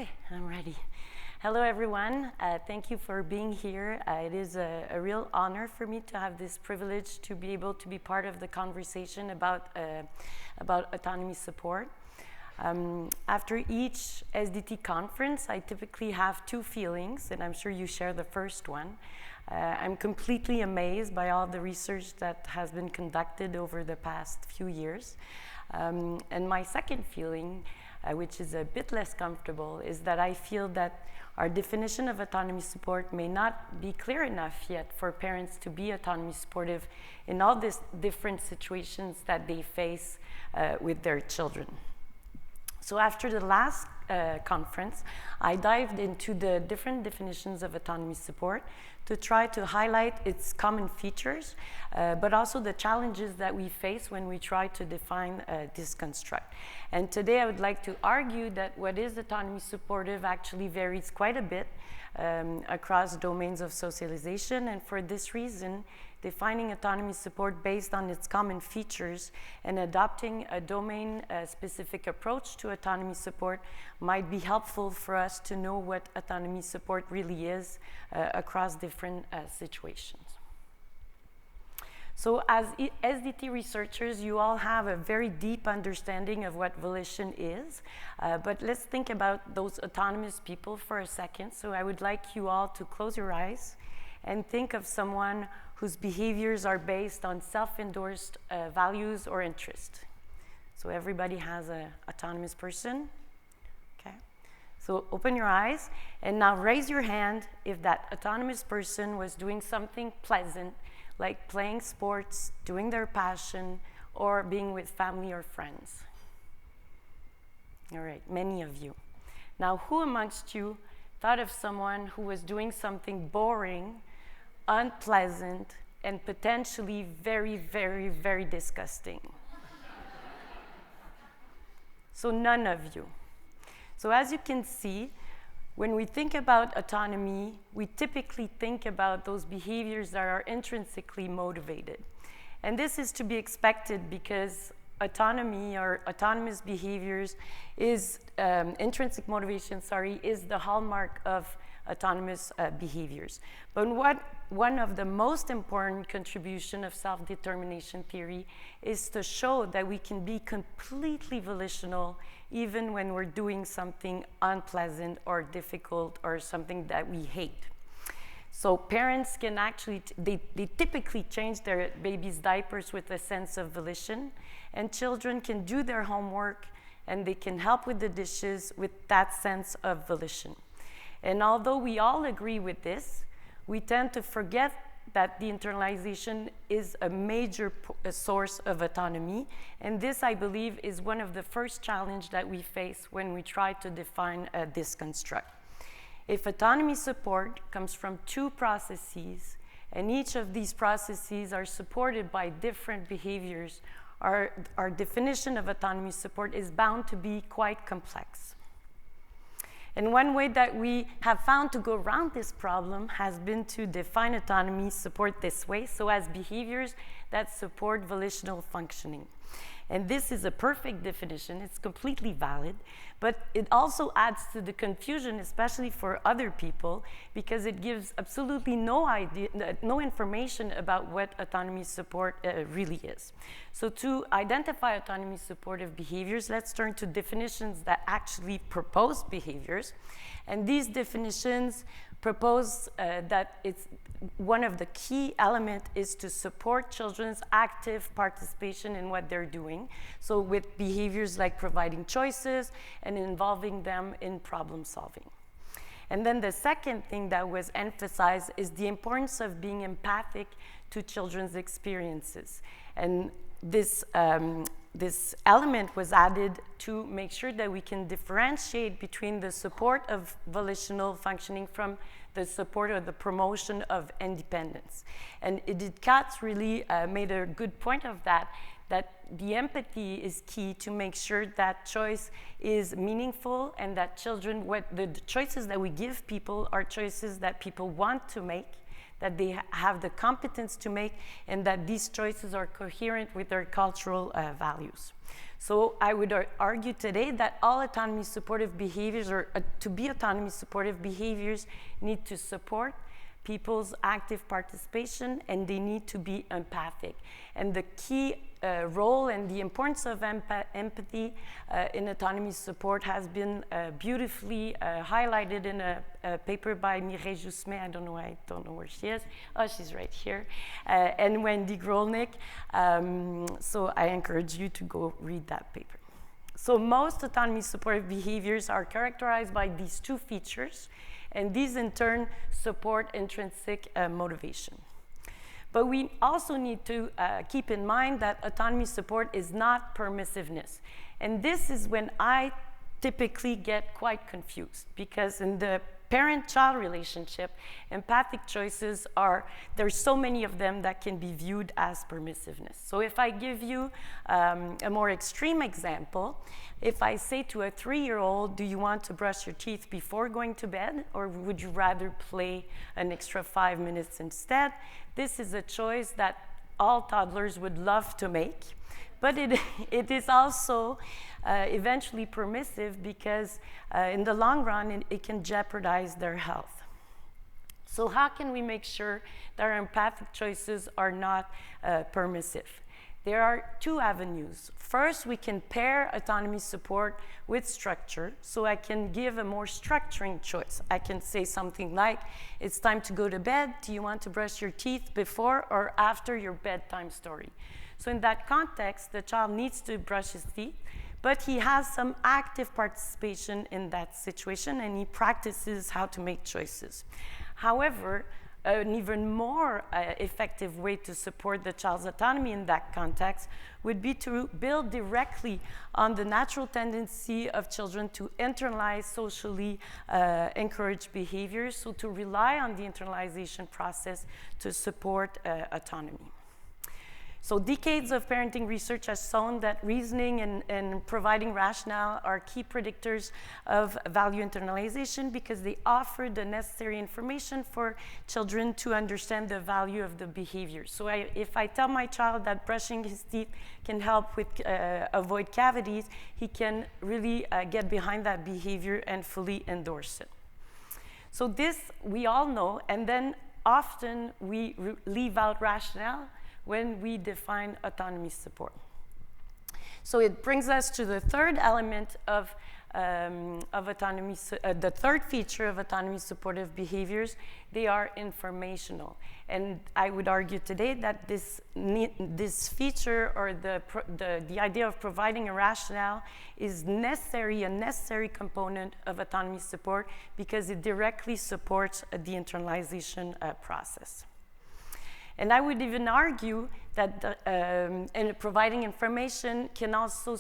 Okay, I'm ready. Hello, everyone. Thank you for being here. It is a real honor for me to have this privilege to be able to be part of the conversation about autonomy support. After each SDT conference, I typically have two feelings, and I'm sure you share the first one. I'm completely amazed by all the research that has been conducted over the past few years. And my second feeling, which is a bit less comfortable, is that I feel that our definition of autonomy support may not be clear enough yet for parents to be autonomy supportive in all these different situations that they face with their children. So after the last conference, I dived into the different definitions of autonomy support to try to highlight its common features, but also the challenges that we face when we try to define this construct. And today I would like to argue that what is autonomy supportive actually varies quite a bit across domains of socialization, and for this reason, defining autonomy support based on its common features and adopting a domain-specific approach to autonomy support might be helpful for us to know what autonomy support really is across different situations. So as SDT researchers, you all have a very deep understanding of what volition is, but let's think about those autonomous people for a second. So I would like you all to close your eyes and think of someone whose behaviors are based on self-endorsed values or interests. So everybody has an autonomous person. Okay. So open your eyes and now raise your hand if that autonomous person was doing something pleasant, like playing sports, doing their passion, or being with family or friends. All right, many of you. Now, who amongst you thought of someone who was doing something boring, unpleasant, and potentially very, very, very disgusting? So none of you. So as you can see, when we think about autonomy, we typically think about those behaviors that are intrinsically motivated. And this is to be expected because autonomy or autonomous behaviors is, intrinsic motivation, is the hallmark of autonomous behaviors. But one of the most important contributions of self-determination theory is to show that we can be completely volitional even when we're doing something unpleasant or difficult or something that we hate. So parents can actually, they typically change their baby's diapers with a sense of volition, and children can do their homework and they can help with the dishes with that sense of volition. And although we all agree with this, we tend to forget that the internalization is a major source of autonomy. And this, I believe, is one of the first challenges that we face when we try to define this construct. If autonomy support comes from two processes, and each of these processes are supported by different behaviors, our definition of autonomy support is bound to be quite complex. And one way that we have found to go around this problem has been to define autonomy support this way, so as behaviors that support volitional functioning. And this is a perfect definition, it's completely valid, but it also adds to the confusion, especially for other people, because it gives absolutely no idea, no information about what autonomy support really is. So to identify autonomy supportive behaviors, let's turn to definitions that actually propose behaviors. And these definitions propose that it's one of the key elements is to support children's active participation in what they're doing. So with behaviors like providing choices and involving them in problem solving. And then the second thing that was emphasized is the importance of being empathic to children's experiences. And this element was added to make sure that we can differentiate between the support of volitional functioning from the support or the promotion of independence. And Edith Katz really made a good point of that the empathy is key to make sure that choice is meaningful and that children, the choices that we give people are choices that people want to make, that they have the competence to make, and that these choices are coherent with their cultural values. So I would argue today that all autonomy supportive behaviors, or to be autonomy supportive behaviors, need to support people's active participation, and they need to be empathic. And the key role and the importance of empathy in autonomy support has been beautifully highlighted in a paper by Mireille Joussemet. I don't know where she is. Oh, she's right here. And Wendy Grolnick. So I encourage you to go read that paper. So most autonomy supportive behaviors are characterized by these two features, and these in turn support intrinsic motivation. But we also need to keep in mind that autonomy support is not permissiveness. And this is when I typically get quite confused, because in the parent-child relationship, empathic choices there's so many of them that can be viewed as permissiveness. So if I give you a more extreme example, if I say to a 3-year-old, do you want to brush your teeth before going to bed, or would you rather play an extra 5 minutes instead? This is a choice that all toddlers would love to make, but it is also eventually permissive, because in the long run, it can jeopardize their health. So how can we make sure that our empathic choices are not permissive? There are two avenues. First, we can pair autonomy support with structure, so I can give a more structuring choice. I can say something like, it's time to go to bed. Do you want to brush your teeth before or after your bedtime story? So in that context, the child needs to brush his teeth, but he has some active participation in that situation, and he practices how to make choices. However, an even more effective way to support the child's autonomy in that context would be to build directly on the natural tendency of children to internalize socially encouraged behaviors, so to rely on the internalization process to support autonomy. So decades of parenting research has shown that reasoning and providing rationale are key predictors of value internalization, because they offer the necessary information for children to understand the value of the behavior. So if I tell my child that brushing his teeth can help with avoid cavities, he can really get behind that behavior and fully endorse it. So this we all know, and then often we leave out rationale when we define autonomy support. So it brings us to the third element of autonomy, the third feature of autonomy supportive behaviors. They are informational. And I would argue today that this feature, or the idea of providing a rationale, is a necessary component of autonomy support, because it directly supports the internalization process. And I would even argue that providing information can also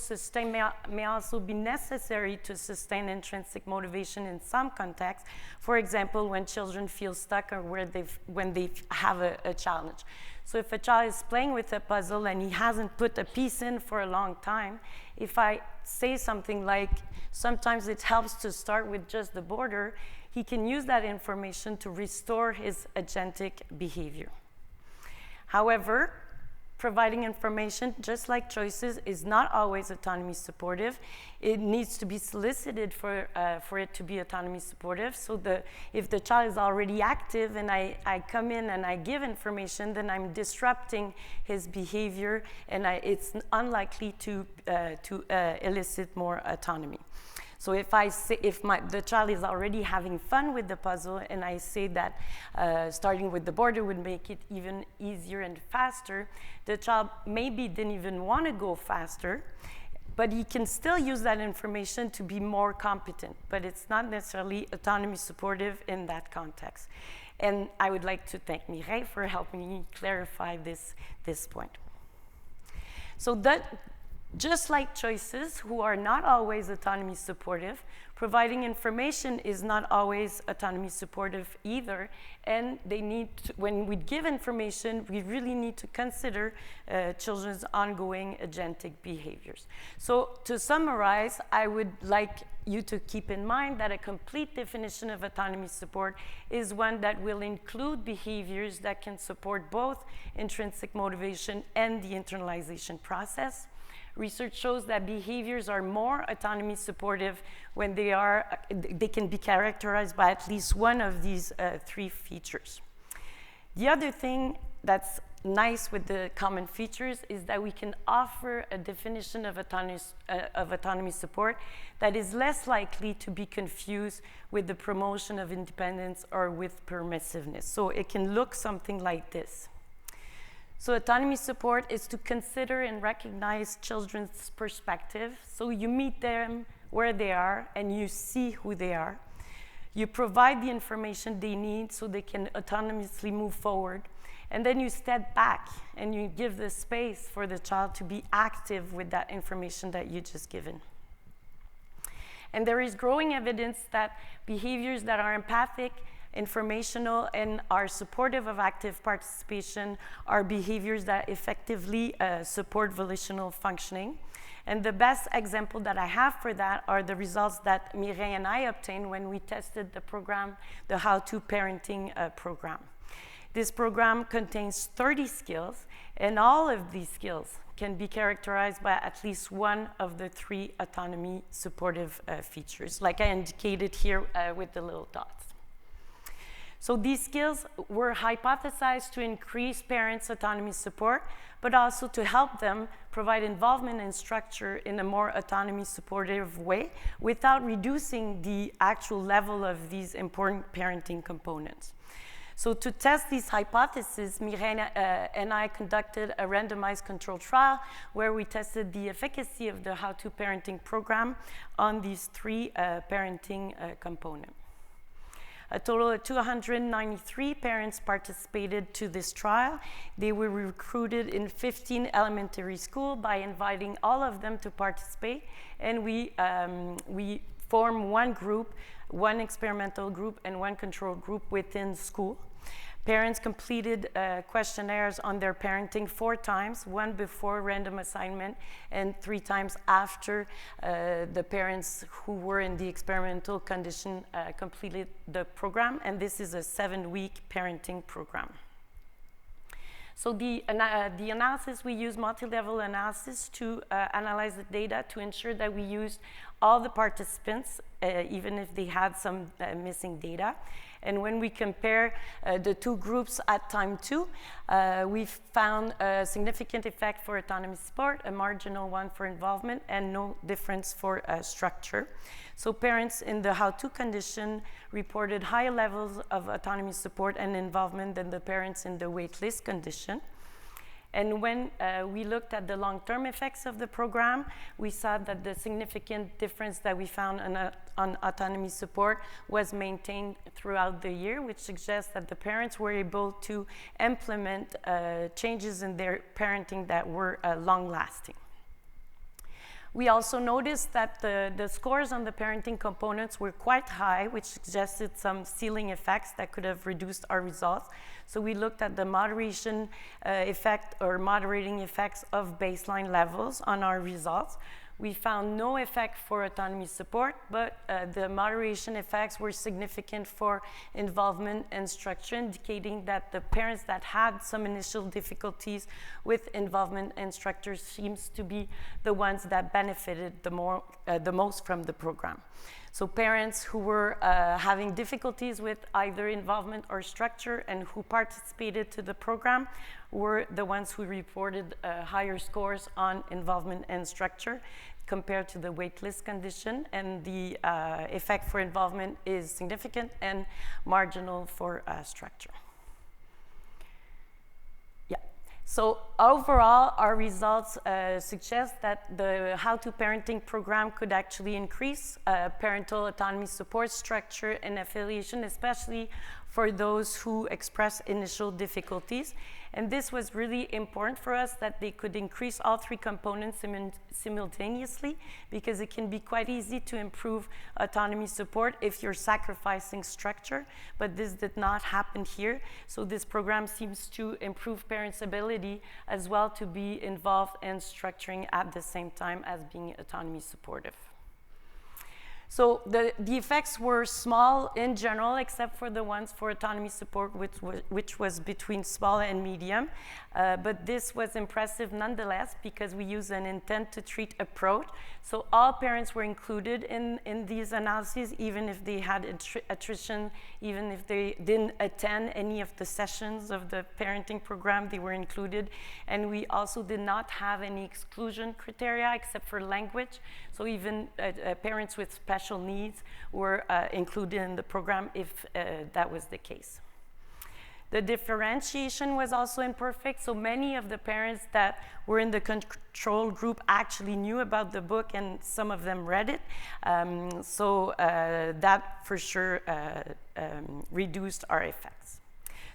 may also be necessary to sustain intrinsic motivation in some contexts. For example, when children feel stuck, or when they have a challenge. So if a child is playing with a puzzle and he hasn't put a piece in for a long time, if I say something like, sometimes it helps to start with just the border, he can use that information to restore his agentic behavior. However, providing information, just like choices, is not always autonomy supportive. It needs to be solicited for it to be autonomy supportive. So if the child is already active and I come in and I give information, then I'm disrupting his behavior, and it's unlikely to elicit more autonomy. So if the child is already having fun with the puzzle, and I say that starting with the border would make it even easier and faster, the child maybe didn't even want to go faster, but he can still use that information to be more competent, but it's not necessarily autonomy supportive in that context. And I would like to thank Mireille for helping me clarify this point. So Just like choices, who are not always autonomy supportive, providing information is not always autonomy supportive either, and they need to, when we give information, we really need to consider children's ongoing agentic behaviors. So to summarize, I would like you to keep in mind that a complete definition of autonomy support is one that will include behaviors that can support both intrinsic motivation and the internalization process. Research shows that behaviors are more autonomy supportive when they can be characterized by at least one of these three features. The other thing that's nice with the common features is that we can offer a definition of autonomy support that is less likely to be confused with the promotion of independence or with permissiveness. So it can look something like this. So autonomy support is to consider and recognize children's perspective. So you meet them where they are and you see who they are. You provide the information they need so they can autonomously move forward. And then you step back and you give the space for the child to be active with that information that you just given. And there is growing evidence that behaviors that are empathic, informational, and are supportive of active participation are behaviors that effectively support volitional functioning. And the best example that I have for that are the results that Mireille and I obtained when we tested the program, the How to Parenting program. This program contains 30 skills, and all of these skills can be characterized by at least one of the three autonomy supportive features, like I indicated here with the little dots. So these skills were hypothesized to increase parents' autonomy support, but also to help them provide involvement and structure in a more autonomy supportive way without reducing the actual level of these important parenting components. So to test these hypotheses, Mireille and I conducted a randomized control trial where we tested the efficacy of the How to Parenting program on these three parenting components. A total of 293 parents participated to this trial. They were recruited in 15 elementary schools by inviting all of them to participate, and we formed one group, one experimental group and one control group within school. Parents completed questionnaires on their parenting 4 times, one before random assignment and 3 times after the parents who were in the experimental condition completed the program, and this is a 7-week parenting program. So the analysis, we use multi-level analysis to analyze the data to ensure that we used all the participants, even if they had some missing data. And when we compare the two groups at time 2, we found a significant effect for autonomy support, a marginal one for involvement, and no difference for structure. So parents in the how-to condition reported higher levels of autonomy support and involvement than the parents in the waitlist condition. And when we looked at the long-term effects of the program, we saw that the significant difference that we found on autonomy support was maintained throughout the year, which suggests that the parents were able to implement changes in their parenting that were long-lasting. We also noticed that the scores on the parenting components were quite high, which suggested some ceiling effects that could have reduced our results. So we looked at the moderation effect or moderating effects of baseline levels on our results. We found no effect for autonomy support, but the moderation effects were significant for involvement and structure, indicating that the parents that had some initial difficulties with involvement and structure seems to be the ones that benefited the most from the program. So parents who were having difficulties with either involvement or structure and who participated to the program were the ones who reported higher scores on involvement and structure compared to the waitlist condition, and the effect for involvement is significant and marginal for structure. So overall, our results suggest that the How to Parenting program could actually increase parental autonomy support, structure, and affiliation, especially for those who express initial difficulties. And this was really important for us, that they could increase all three components simultaneously, because it can be quite easy to improve autonomy support if you're sacrificing structure, but this did not happen here. So this program seems to improve parents' ability as well to be involved in structuring at the same time as being autonomy supportive. So the effects were small in general, except for the ones for autonomy support, which was between small and medium. But this was impressive nonetheless, because we used an intent to treat approach. So all parents were included in these analyses, even if they had attrition, even if they didn't attend any of the sessions of the parenting program, they were included. And we also did not have any exclusion criteria except for language. So even parents with special needs were included in the program if that was the case. The differentiation was also imperfect, so many of the parents that were in the control group actually knew about the book, and some of them read it. That for sure reduced our effects.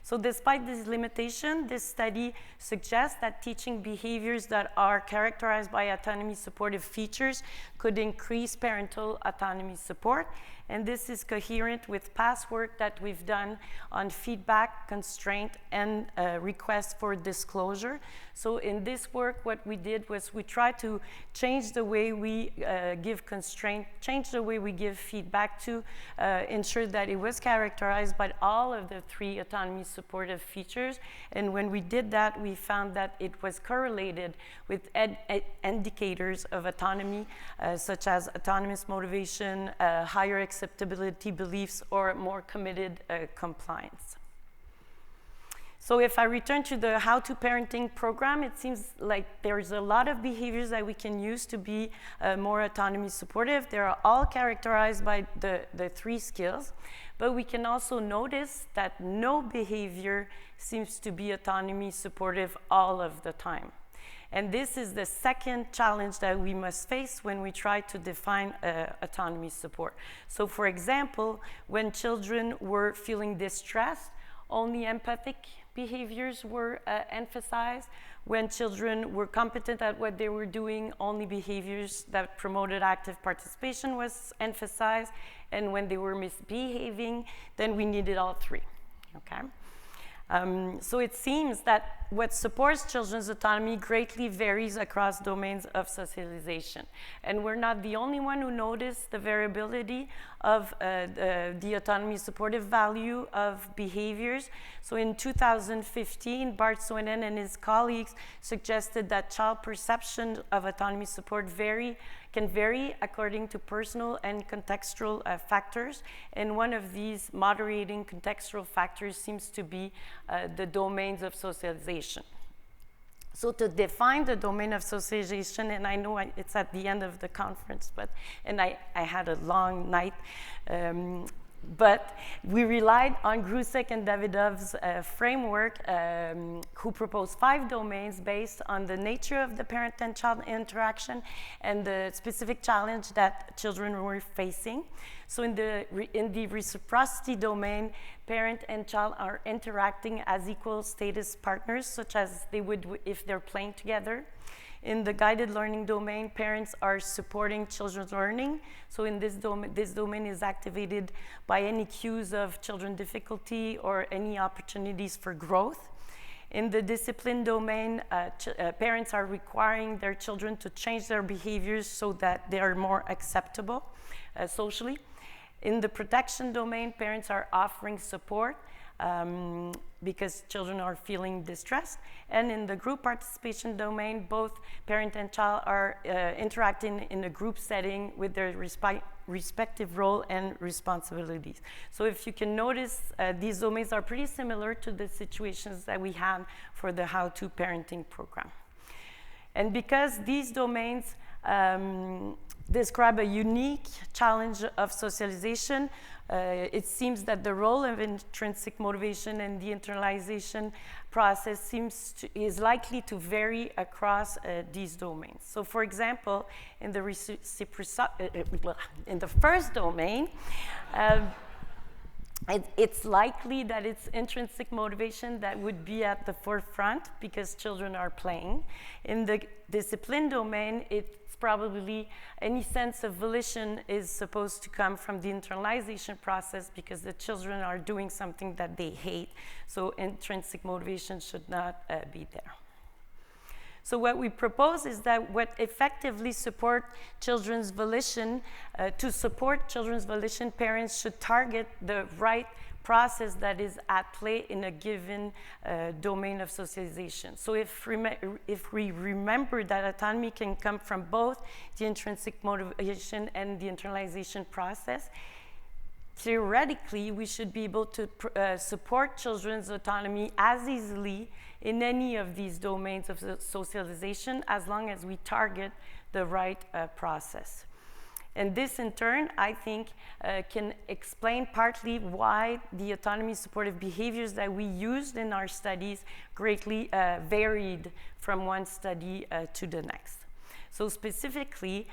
So despite this limitation, this study suggests that teaching behaviors that are characterized by autonomy supportive features could increase parental autonomy support. And this is coherent with past work that we've done on feedback, constraint, and requests for disclosure. So in this work, what we did was we tried to change the way we give constraint, change the way we give feedback to ensure that it was characterized by all of the three autonomy supportive features. And when we did that, we found that it was correlated with indicators of autonomy, such as autonomous motivation, higher acceptability beliefs, or more committed compliance. So if I return to the How to Parenting program, it seems like there's a lot of behaviors that we can use to be more autonomy supportive. They are all characterized by the three skills, but we can also notice that no behavior seems to be autonomy supportive all of the time. And this is the second challenge that we must face when we try to define autonomy support. So for example, when children were feeling distressed, only empathic behaviors were emphasized. When children were competent at what they were doing, only behaviors that promoted active participation was emphasized. And when they were misbehaving, then we needed all three, okay? So it seems that what supports children's autonomy greatly varies across domains of socialization. And we're not the only one who noticed the variability of the autonomy supportive value of behaviors. So in 2015, Bart Soenen and his colleagues suggested that child perception of autonomy support can vary according to personal and contextual factors. And one of these moderating contextual factors seems to be the domains of socialization. So to define the domain of socialization, and I know it's at the end of the conference, and I had a long night, but we relied on Grusek and Davidov's framework, who proposed 5 domains based on the nature of the parent and child interaction and the specific challenge that children were facing. So in the reciprocity domain, parent and child are interacting as equal status partners, such as they would if they're playing together. In the guided learning domain, parents are supporting children's learning. So in this domain is activated by any cues of children difficulty or any opportunities for growth. In the discipline domain, parents are requiring their children to change their behaviors so that they are more acceptable socially. In the protection domain, parents are offering support because children are feeling distressed. And in the group participation domain, both parent and child are interacting in a group setting with their respective role and responsibilities. So if you can notice, these domains are pretty similar to the situations that we had for the How to Parenting program. And because these domains describe a unique challenge of socialization, it seems that the role of intrinsic motivation and the internalization process is likely to vary across these domains. So for example, in the first domain, It's likely that it's intrinsic motivation that would be at the forefront because children are playing. In the discipline domain, it's probably any sense of volition is supposed to come from the internalization process because the children are doing something that they hate. So intrinsic motivation should not be there. So what we propose is that what effectively support children's volition, to support children's volition, parents should target the right process that is at play in a given domain of socialization. So if we remember that autonomy can come from both the intrinsic motivation and the internalization process, theoretically, we should be able to support children's autonomy as easily in any of these domains of socialization as long as we target the right process. And this, in turn, I think can explain partly why the autonomy supportive behaviors that we used in our studies greatly varied from one study to the next. So specifically,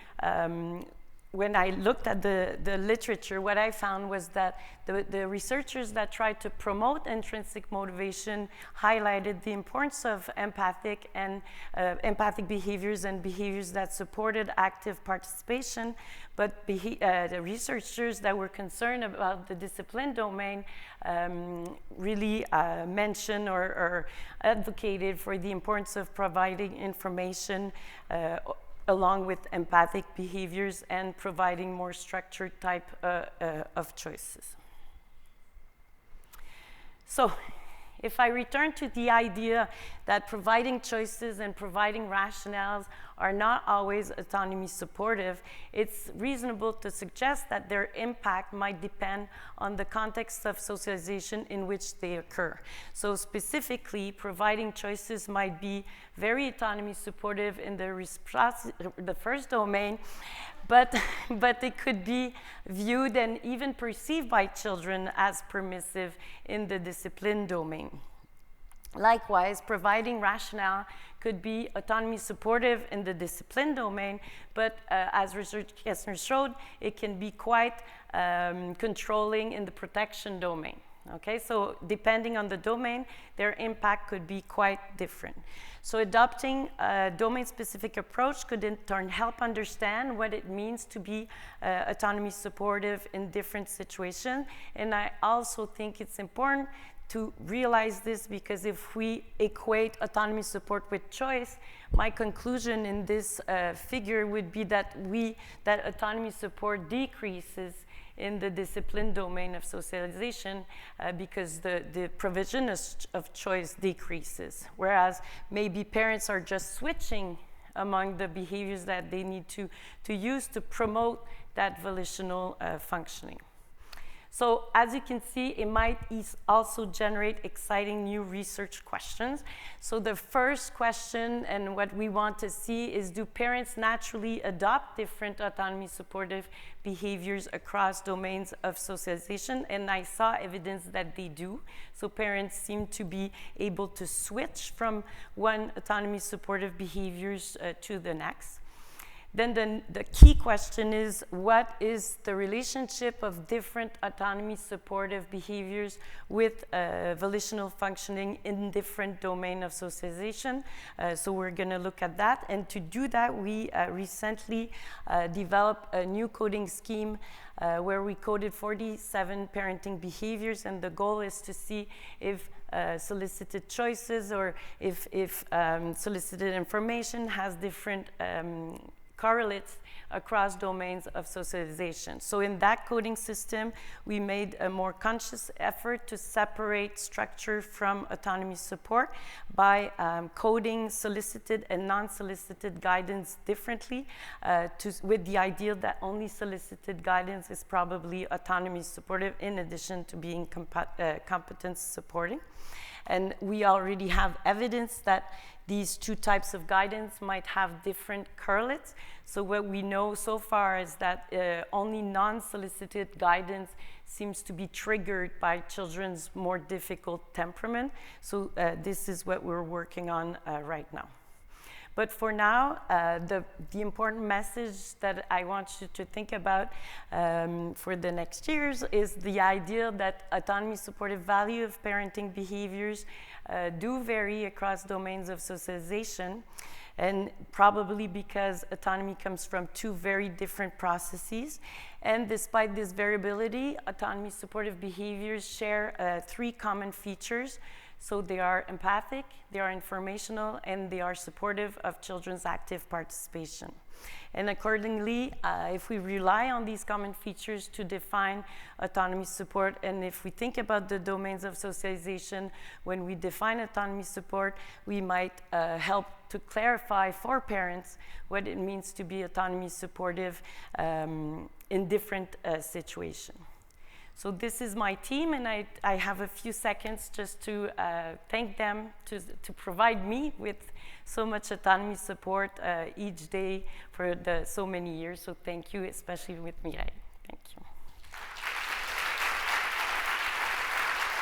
when I looked at the literature, what I found was that the researchers that tried to promote intrinsic motivation highlighted the importance of empathic behaviors and behaviors that supported active participation, but the researchers that were concerned about the discipline domain really mentioned or advocated for the importance of providing information along with empathic behaviors and providing more structured type of choices. So if I return to the idea that providing choices and providing rationales are not always autonomy supportive, it's reasonable to suggest that their impact might depend on the context of socialization in which they occur. So specifically, providing choices might be very autonomy supportive in the first domain, but it could be viewed and even perceived by children as permissive in the discipline domain. Likewise, providing rationale could be autonomy supportive in the discipline domain, but as research has showed, it can be quite controlling in the protection domain. Okay, so depending on the domain, their impact could be quite different. So adopting a domain-specific approach could in turn help understand what it means to be autonomy supportive in different situations. And I also think it's important to realize this because if we equate autonomy support with choice, my conclusion in this figure would be that autonomy support decreases in the discipline domain of socialization because the provision of choice decreases, whereas maybe parents are just switching among the behaviors that they need to use to promote that volitional functioning. So as you can see, it might also generate exciting new research questions. So the first question and what we want to see is, do parents naturally adopt different autonomy supportive behaviors across domains of socialization? And I saw evidence that they do. So parents seem to be able to switch from one autonomy supportive behaviors to the next. Then the key question is, what is the relationship of different autonomy supportive behaviors with volitional functioning in different domains of socialization? So we're going to look at that. And to do that, we recently developed a new coding scheme where we coded 47 parenting behaviors. And the goal is to see if solicited choices or if solicited information has different correlates across domains of socialization. So in that coding system, we made a more conscious effort to separate structure from autonomy support by coding solicited and non-solicited guidance differently with the idea that only solicited guidance is probably autonomy supportive in addition to being competence supporting. And we already have evidence that these two types of guidance might have different correlates. So what we know so far is that only non-solicited guidance seems to be triggered by children's more difficult temperament. So this is what we're working on right now. But for now, the important message that I want you to think about for the next years is the idea that autonomy supportive value of parenting behaviors do vary across domains of socialization, and probably because autonomy comes from two very different processes. And despite this variability, autonomy supportive behaviors share three common features. So they are empathic, they are informational, and they are supportive of children's active participation. And accordingly, if we rely on these common features to define autonomy support, and if we think about the domains of socialization, when we define autonomy support, we might help to clarify for parents what it means to be autonomy supportive in different situations. So this is my team, and I have a few seconds just to thank them to provide me with so much autonomy support each day for so many years. So thank you, especially with Mireille.